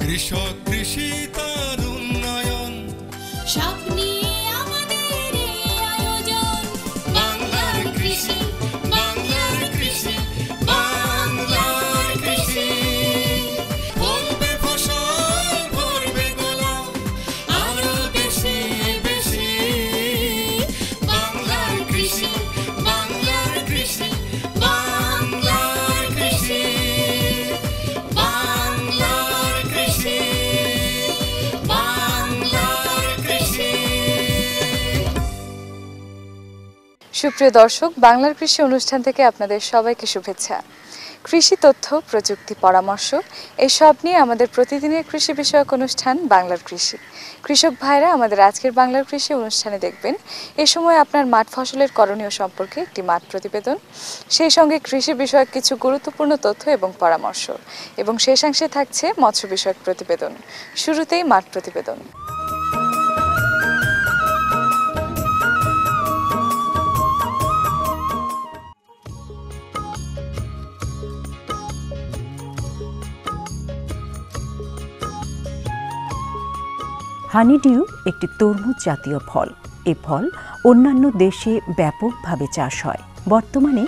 কৃষক কৃষি তার উন্নয়ন সব নিয়ে আমাদের এই আয়োজন। বাংলার কৃষি, বাংলার কৃষি, বাংলার কৃষি। ফলবে ফসল ভরবে গোলা আরো বেশি বেশি। বাংলার কৃষি, বাংলার কৃষি, বাংলার কৃষি, বাংলার কৃষি, বাংলার কৃষি। সুপ্রিয় দর্শক, বাংলার কৃষি অনুষ্ঠান থেকে আপনাদের সবাইকে শুভেচ্ছা। কৃষি তথ্য, প্রযুক্তি, পরামর্শ এসব নিয়ে আমাদের প্রতিদিনের কৃষি বিষয়ক অনুষ্ঠান বাংলার কৃষি। কৃষক ভাইরা আমাদের আজকের বাংলার কৃষি অনুষ্ঠানে দেখবেন এ সময় আপনার মাঠ ফসলের করণীয় সম্পর্কে একটি মাঠ প্রতিবেদন, সেই সঙ্গে কৃষি বিষয়ক কিছু গুরুত্বপূর্ণ তথ্য এবং পরামর্শ, এবং শেষাংশে থাকছে মৎস্য বিষয়ক প্রতিবেদন। শুরুতেই মাঠ প্রতিবেদন। হানিডিউ একটি তরমুজ জাতীয় ফল। এ ফল অন্যান্য দেশে ব্যাপকভাবে চাষ হয়। বর্তমানে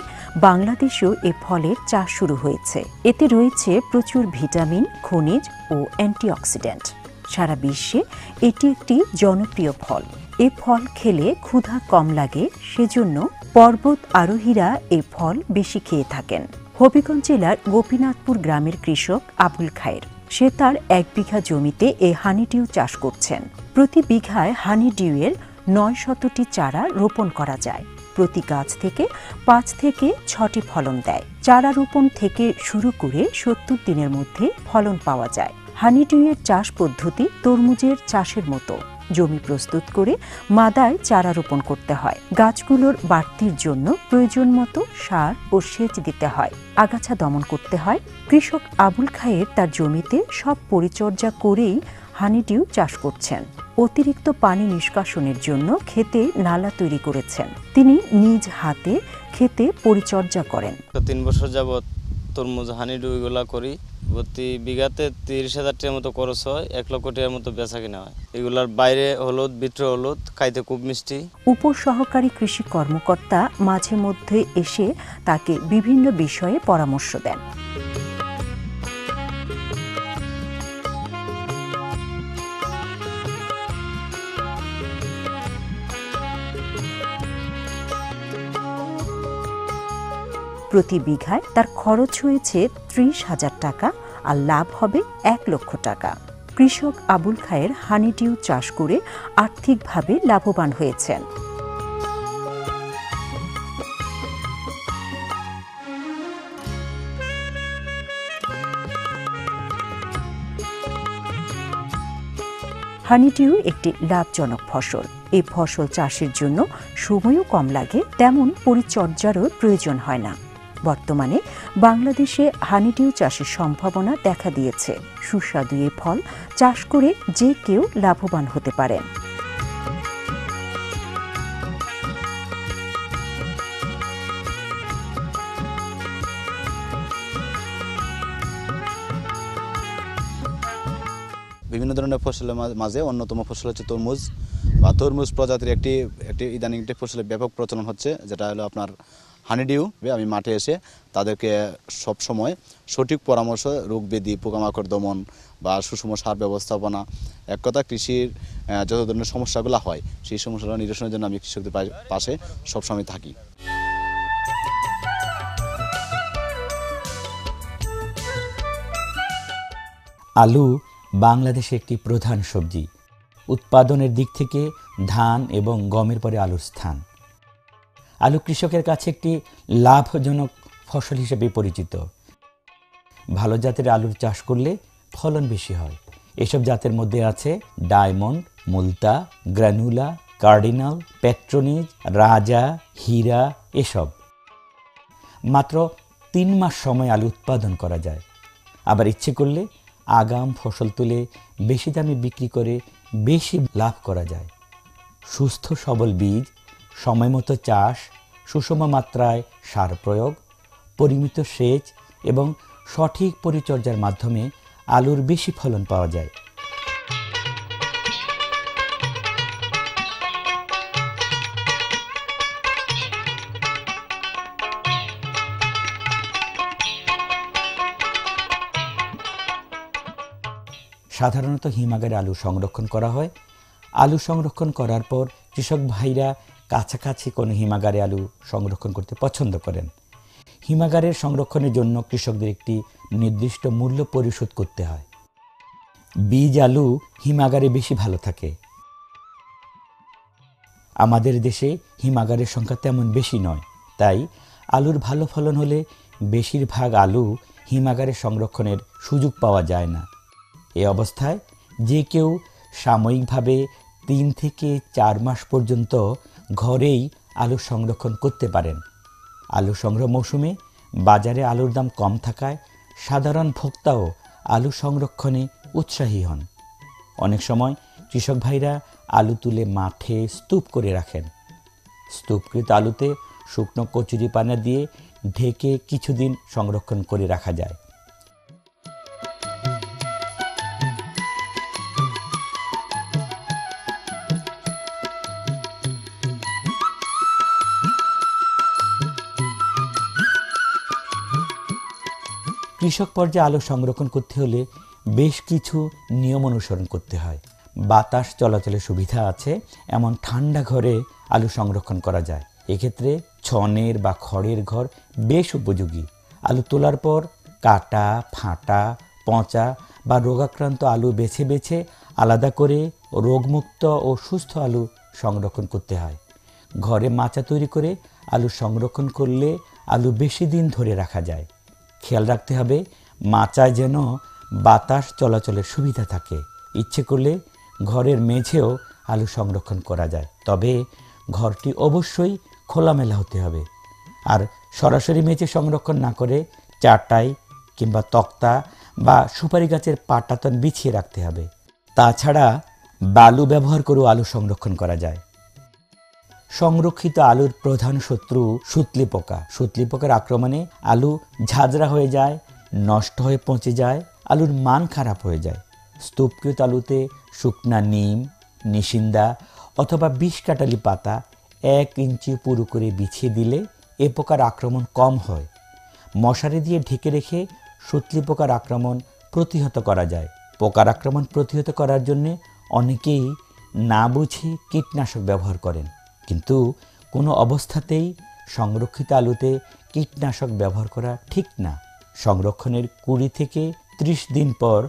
বাংলাদেশেও এ ফলের চাষ শুরু হয়েছে। এতে রয়েছে প্রচুর ভিটামিন, খনিজ ও অ্যান্টিঅক্সিডেন্ট। সারা বিশ্বে এটি একটি জনপ্রিয় ফল। এ ফল খেলে ক্ষুধা কম লাগে, সেজন্য পর্বত আরোহীরা এ ফল বেশি খেয়ে থাকেন। হবিগঞ্জ জেলার গোপীনাথপুর গ্রামের কৃষক আবুল খায়ের, সে তার 1 বিঘা জমিতে এ হানিডিউ চাষ করছেন। প্রতি বিঘায় হানিডিউয়ের 900টি চারা রোপণ করা যায়। প্রতি গাছ থেকে 5 থেকে 6টি ফলন দেয়। চারা রোপণ থেকে শুরু করে 70 দিনের মধ্যে ফলন পাওয়া যায়। হানিডিউয়ের চাষ পদ্ধতি তরমুজের চাষের মতো। জমি প্রস্তুত করে মাদায় চারা রোপণ করতে হয়। গাছগুলোর বাড়তির জন্য প্রয়োজন মতো সার ও সেচ দিতে হয়। আগাছা দমন করতে হয়। কৃষক আবুল খায়ের তার জমিতে সব পরিচর্যা করেই হানিডিউ চাষ করছেন। অতিরিক্ত পানি নিষ্কাশনের জন্য ক্ষেতে নালা তৈরি করেছেন। তিনি নিজ হাতে ক্ষেতে পরিচর্যা করেন। 3 বছর যাবত তরমুজ হানিডিউ এগুলা করি। প্রতি বিঘাতে 30,000 টাকার মতো খরচ হয়, 1 লক্ষ টাকার মতো বেচা কিনা হয়। এগুলার বাইরে হলুদ, ভিতরে হলুদ, খাইতে খুব মিষ্টি। উপসহকারী কৃষি কর্মকর্তা মাঝে মধ্যে এসে তাকে বিভিন্ন বিষয়ে পরামর্শ দেন। প্রতি বিঘায় তার খরচ হয়েছে 30,000 টাকা, আর লাভ হবে 1 লক্ষ টাকা। কৃষক আবুল খায়ের হানিডিউ চাষ করে আর্থিকভাবে লাভবান হয়েছেন। হানিডিউ একটি লাভজনক ফসল। এই ফসল চাষের জন্য সময়ও কম লাগে, তেমন পরিচর্যারও প্রয়োজন হয় না। বর্তমানে বাংলাদেশে হানিডিউ চাষের সম্ভাবনা দেখা দিয়েছে। সুস্বাদু এই ফল চাষ করে যে কেউ লাভবান হতে পারেন। বিভিন্ন ধরনের ফসলের মাঝে অন্যতম ফসল হচ্ছে তরমুজ বা তরমুজ প্রজাতির একটি ইদানিং একটি ফসলের ব্যাপক প্রচলন হচ্ছে, যেটা হলো আপনার হানিডিউ। আমি মাঠে এসে তাদেরকে সব সময় সঠিক পরামর্শ, রোগ ব্যাধি, পোকামাকড় দমন বা সুষম সার ব্যবস্থাপনা, এক কথা কৃষির যত ধরনের সমস্যাগুলো হয় সেই সমস্যাগুলো নিরসনের জন্য আমি কৃষকদের পাশে সবসময় থাকি। আলু বাংলাদেশে একটি প্রধান সবজি। উৎপাদনের দিক থেকে ধান এবং গমের পরে আলুর স্থান। আলু কৃষকের কাছে একটি লাভজনক ফসল হিসেবে পরিচিত। ভালো জাতের আলুর চাষ করলে ফলন বেশি হয়। এসব জাতের মধ্যে আছে ডায়মন্ড, মুলতা, গ্রানুলা, কার্ডিনাল, পেট্রোনিজ, রাজা, হীরা। এসব মাত্র 3 মাস সময় আলু উৎপাদন করা যায়। আবার ইচ্ছে করলে আগাম ফসল তুলে বেশি দামে বিক্রি করে বেশি লাভ করা যায়। সুস্থ সবল বীজ, সময়মতো চাষ, সুষম মাত্রায় সার প্রয়োগ, পরিমিত সেচ এবং সঠিক পরিচর্যার মাধ্যমে আলুর বেশি ফলন পাওয়া যায়। সাধারণত হিমাগারে আলু সংরক্ষণ করা হয়। আলু সংরক্ষণ করার পর কৃষক ভাইরা কাছাকাছি কোনো হিমাগারে আলু সংরক্ষণ করতে পছন্দ করেন। হিমাগারের সংরক্ষণের জন্য কৃষকদের একটি নির্দিষ্ট মূল্য পরিশোধ করতে হয়। বীজ আলু হিমাগারে বেশি ভালো থাকে। আমাদের দেশে হিমাগারের সংখ্যা তেমন বেশি নয়, তাই আলুর ভালো ফলন হলে বেশিরভাগ আলু হিমাগারে সংরক্ষণের সুযোগ পাওয়া যায় না। এই অবস্থায় যে কেউ সাময়িকভাবে 3 থেকে 4 মাস পর্যন্ত ঘরেই আলু সংরক্ষণ করতে পারেন। আলু সংগ্রহ মৌসুমে বাজারে আলুর দাম কম থাকায় সাধারণ ভোক্তাও আলু সংরক্ষণে উৎসাহী হন। অনেক সময় কৃষক ভাইরা আলু তুলে মাঠে স্তূপ করে রাখেন। স্তূপকৃত আলুতে শুকনো কচুরি পানা দিয়ে ঢেকে কিছুদিন সংরক্ষণ করে রাখা যায়। কৃষক পর্যায়ে আলু সংরক্ষণ করতে হলে বেশ কিছু নিয়ম অনুসরণ করতে হয়। বাতাস চলাচলের সুবিধা আছে এমন ঠান্ডা ঘরে আলু সংরক্ষণ করা যায়। এক্ষেত্রে ছনের বা খড়ের ঘর বেশ উপযোগী। আলু তোলার পর কাটা, ফাটা, পচা বা রোগাক্রান্ত আলু বেছে বেছে আলাদা করে রোগমুক্ত ও সুস্থ আলু সংরক্ষণ করতে হয়। ঘরে মাচা তৈরি করে আলু সংরক্ষণ করলে আলু বেশি দিন ধরে রাখা যায়। খেয়াল রাখতে হবে মাচায় যেন বাতাস চলাচলের সুবিধা থাকে। ইচ্ছে করলে ঘরের মেঝেও আলু সংরক্ষণ করা যায়, তবে ঘরটি অবশ্যই খোলামেলা হতে হবে। আর সরাসরি মেঝে সংরক্ষণ না করে চাটাই কিংবা তক্তা বা সুপারি গাছের পাটাতন বিছিয়ে রাখতে হবে। তাছাড়া বালু ব্যবহার করেও আলু সংরক্ষণ করা যায়। সংরক্ষিত আলুর প্রধান শত্রু সুতলি পোকা। সুতলি পোকার আক্রমণে আলু ঝাঁঝরা হয়ে যায়, নষ্ট হয়ে পচে যায়, আলুর মান খারাপ হয়ে যায়। স্তূপকৃত আলুতে শুকনা নিম, নিশিন্দা অথবা বিষকাটালি পাতা 1 ইঞ্চি পুরু করে বিছিয়ে দিলে এ পোকার আক্রমণ কম হয়। মশারি দিয়ে ঢেকে রেখে সুতলি পোকার আক্রমণ প্রতিহত করা যায়। পোকার আক্রমণ প্রতিহত করার জন্য অনেকেই না বুঝে কীটনাশক ব্যবহার করেন, কিন্তু কোনো অবস্থাতেই সংরক্ষিত আলুতে কীটনাশক ব্যবহার করা ঠিক না। সংরক্ষণের 20 থেকে 30 দিন পর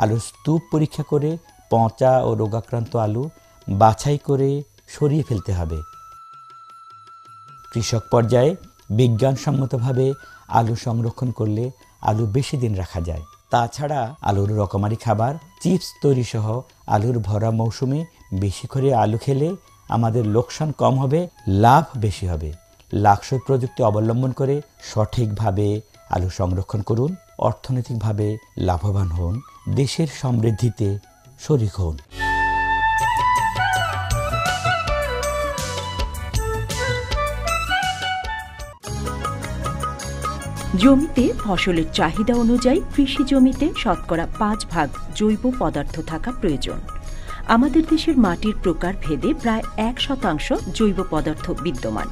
আলুর স্তূপ পরীক্ষা করে পচা ও রোগাক্রান্ত আলু বাছাই করে সরিয়ে ফেলতে হবে। কৃষক পর্যায়ে বিজ্ঞানসম্মতভাবে আলু সংরক্ষণ করলে আলু বেশি দিন রাখা যায়। তাছাড়া আলুর রকমারি খাবার, চিপস তৈরি সহ আলুর ভরা মৌসুমে বেশি করে আলু খেলে আমাদের লোকসান কম হবে, লাভ বেশি হবে। লাকসই প্রযুক্তি অবলম্বন করে সঠিকভাবে আলু সংরক্ষণ করুন, অর্থনৈতিকভাবে লাভবান হন, দেশের সমৃদ্ধিতে শরিক হন। জমিতে ফসলের চাহিদা অনুযায়ী কৃষি জমিতে শতকরা 5 ভাগ জৈব পদার্থ থাকা প্রয়োজন। আমাদের দেশের মাটির প্রকার ভেদে প্রায় 1% জৈব পদার্থ বিদ্যমান।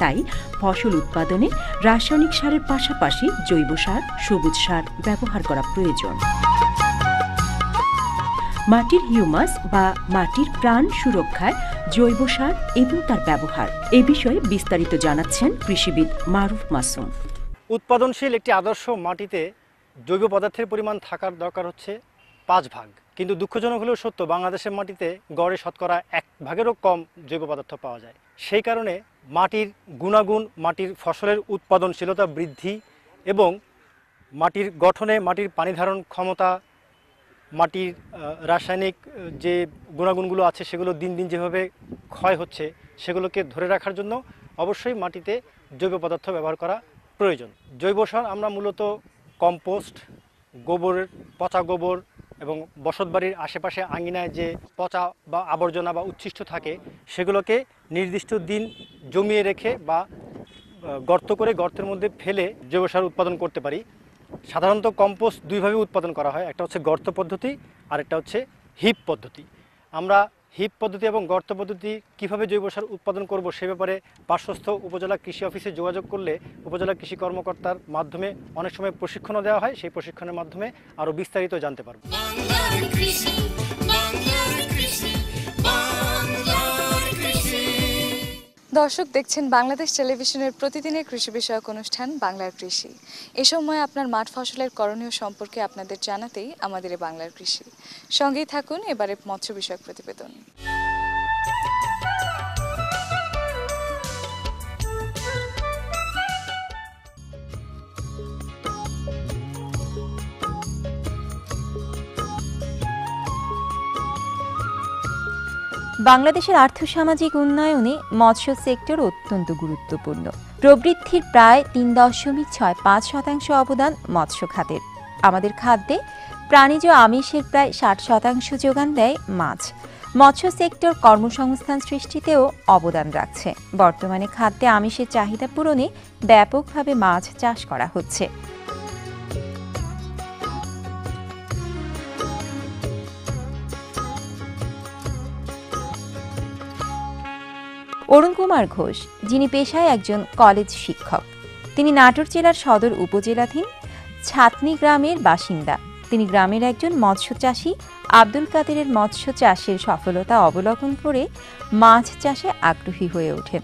তাই ফসল উৎপাদনে রাসায়নিক সারের পাশাপাশি জৈব সার, সবুজ সার ব্যবহার করা প্রয়োজন। মাটির হিউমাস বা মাটির প্রাণ সুরক্ষায় জৈব সার এবং তার ব্যবহার এ বিষয়ে বিস্তারিত জানাচ্ছেন কৃষিবিদ মারুফ মাসুম। উৎপাদনশীল একটি আদর্শ মাটিতে জৈব পদার্থের পরিমাণ থাকার দরকার হচ্ছে 5 ভাগ, কিন্তু দুঃখজনক হলেও সত্য বাংলাদেশের মাটিতে গড়ে শতকরা 1 ভাগেরও কম জৈব পদার্থ পাওয়া যায়। সেই কারণে মাটির গুণাগুণ, মাটির ফসলের উৎপাদনশীলতা বৃদ্ধি এবং মাটির গঠনে, মাটির পানি ধারণ ক্ষমতা, মাটির রাসায়নিক যে গুণাগুণগুলো আছে সেগুলো দিন দিন যেভাবে ক্ষয় হচ্ছে সেগুলোকে ধরে রাখার জন্য অবশ্যই মাটিতে জৈব পদার্থ ব্যবহার করা প্রয়োজন। জৈব সার আমরা মূলত কম্পোস্ট, গোবরের পচা গোবর এবং বসতবাড়ির আশেপাশে আঙিনায় যে পচা বা আবর্জনা বা উচ্ছিষ্ট থাকে সেগুলোকে নির্দিষ্ট দিন জমিয়ে রেখে বা গর্ত করে গর্তের মধ্যে ফেলে জৈব সার উৎপাদন করতে পারি। সাধারণত কম্পোস্ট দুইভাবে উৎপাদন করা হয়, একটা হচ্ছে গর্ত পদ্ধতি আর একটা হচ্ছে হিপ পদ্ধতি। আমরা হিপ পদ্ধতি এবং গর্ত পদ্ধতি কীভাবে জৈব সার উৎপাদন করব সে ব্যাপারে পার্শ্বস্থ উপজেলা কৃষি অফিসে যোগাযোগ করলে উপজেলা কৃষি কর্মকর্তার মাধ্যমে অনেক সময় প্রশিক্ষণও দেওয়া হয়, সেই প্রশিক্ষণের মাধ্যমে আরও বিস্তারিত জানতে পারব। বাংলার কৃষি, বাংলার কৃষি, বাংলার কৃষি। দর্শক দেখছেন বাংলাদেশ টেলিভিশনের প্রতিদিনের কৃষি বিষয়ক অনুষ্ঠান বাংলার কৃষি। এ সময় আপনার মাঠ ফসলের করণীয় সম্পর্কে আপনাদের জানাতেই আমাদের এই বাংলার কৃষি। সঙ্গেই থাকুন এবারে মৎস্য বিষয়ক প্রতিবেদন। বাংলাদেশের আর্থসামাজিক উন্নয়নে মৎস্য সেক্টর অত্যন্ত গুরুত্বপূর্ণ। প্রবৃদ্ধির প্রায় ৩.৬৫% অবদান মৎস্য খাতের। আমাদের খাদ্যে প্রাণীজ আমিষের প্রায় ৬০% যোগান দেয় মাছ। মৎস্য সেক্টর কর্মসংস্থান সৃষ্টিতেও অবদান রাখছে। বর্তমানে খাদ্যে আমিষের চাহিদা পূরণে ব্যাপকভাবে মাছ চাষ করা হচ্ছে। অরুণ কুমার ঘোষ, যিনি পেশায় একজন কলেজ শিক্ষক, তিনি নাটোর জেলার সদর উপজেলাধীন ছাতনি গ্রামের বাসিন্দা। তিনি গ্রামের একজন মৎস্য চাষী আব্দুল কাদেরের মৎস্য চাষের সফলতা অবলোকন করে মাছ চাষে আগ্রহী হয়ে ওঠেন।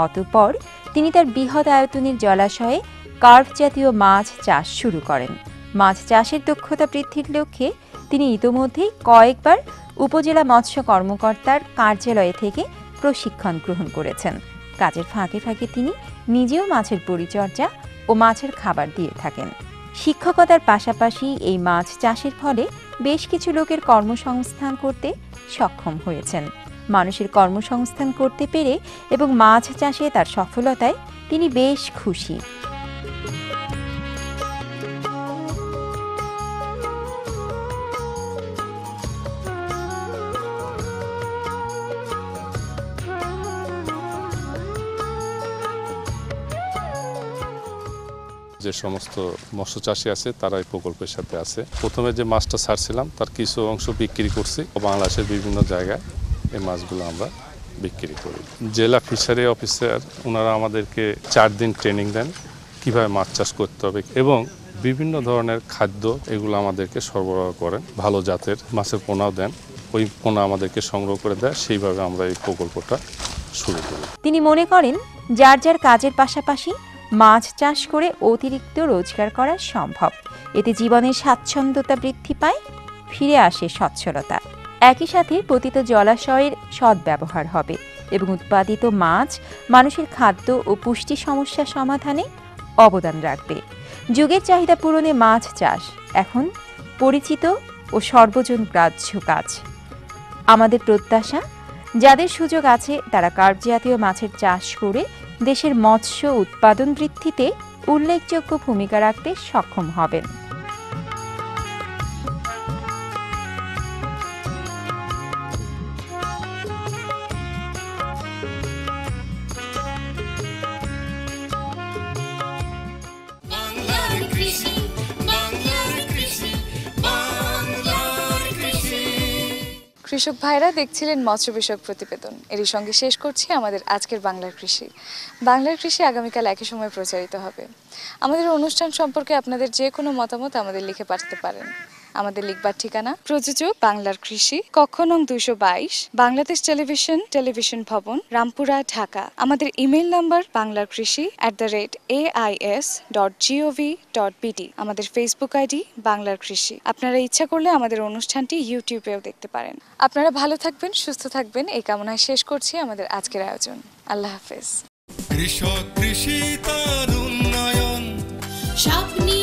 অতঃপর তিনি তার বৃহৎ আয়তনের জলাশয়ে কার্প জাতীয় মাছ চাষ শুরু করেন। মাছ চাষের দক্ষতা বৃদ্ধির লক্ষ্যে তিনি ইতোমধ্যেই কয়েকবার উপজেলা মৎস্য কর্মকর্তার কার্যালয় থেকে প্রশিক্ষণ গ্রহণ করেছেন। কাজের ফাঁকে ফাঁকে তিনি নিজেও মাছের পরিচর্যা ও মাছের খাবার দিয়ে থাকেন। শিক্ষকতার পাশাপাশি এই মাছ চাষের ফলে বেশ কিছু লোকের কর্মসংস্থান করতে সক্ষম হয়েছেন। মানুষের কর্মসংস্থান করতে পেরে এবং মাছ চাষে তার সফলতায় তিনি বেশ খুশি। যে সমস্ত মৎস্য চাষী আছে তারা এই প্রকল্পের সাথে আছে। প্রথমে যে মাছটা ছাড়ছিলাম তার কিছু অংশ বিক্রি করছি। বাংলাদেশের বিভিন্ন জায়গায় এই মাছগুলো আমরা বিক্রি করি। জেলা ফিশারি অফিসার ওনারা আমাদেরকে 4 দিন ট্রেনিং দেন কিভাবে মাছ চাষ করতে হবে এবং বিভিন্ন ধরনের খাদ্য এগুলো আমাদেরকে সরবরাহ করেন। ভালো জাতের মাছের পোনাও দেন, ওই পোনা আমাদেরকে সংগ্রহ করে দেয়। সেইভাবে আমরা এই প্রকল্পটা শুরু করি। তিনি মনে করেন যার যার কাজের পাশাপাশি মাছ চাষ করে অতিরিক্ত রোজগার করা সম্ভব। এতে জীবনের স্বাচ্ছন্দ্যতা বৃদ্ধি পায়, ফিরে আসে সচ্ছলতা। একই সাথে পতিত জলাশয়ের সদ্ব্যবহার হবে এবং উৎপাদিত মাছ মানুষের খাদ্য ও পুষ্টি সমস্যা সমাধানে অবদান রাখবে। যুগের চাহিদা পূরণে মাছ চাষ এখন পরিচিত ও সর্বজন গ্রাহ্য কাজ। আমাদের প্রত্যাশা, যাদের সুযোগ আছে তারা কার্প জাতীয় মাছের চাষ করে দেশের মৎস্য উৎপাদন বৃদ্ধিতে উল্লেখযোগ্য ভূমিকা রাখতে সক্ষম হবেন। বাংলার কৃষি, বাংলার কৃষি, বাংলার কৃষি। কৃষক ভাইরা দেখছিলেন মৎস্য বিষয়ক প্রতিবেদন। এরই সঙ্গে শেষ করছি আমাদের আজকের বাংলার কৃষি। বাংলার কৃষি আগামীকাল একই সময় প্রচারিত হবে। আমাদের অনুষ্ঠান সম্পর্কে আপনাদের যে কোনো মতামত আমাদের লিখে পাঠাতে পারেন। আমাদের লিখবার ঠিকানা প্রযোজক বাংলার কৃষি, কক্ষ নং 222, বাংলাদেশ টেলিভিশন, টেলিভিশন ভবন, রামপুরা, ঢাকা। আমাদের ইমেইল নাম্বার banglarkrishi@ais.gov.bt। আমাদের ফেসবুক আইডি বাংলার কৃষি। আপনারা ইচ্ছা করলে আমাদের অনুষ্ঠানটি ইউটিউবেও দেখতে পারেন। আপনারা ভালো থাকবেন, সুস্থ থাকবেন এই কামনায় শেষ করছি আমাদের আজকের আয়োজন। আল্লাহ হাফেজ। কৃষক, কৃষি তার উন্নয়ন, স্বপ্নে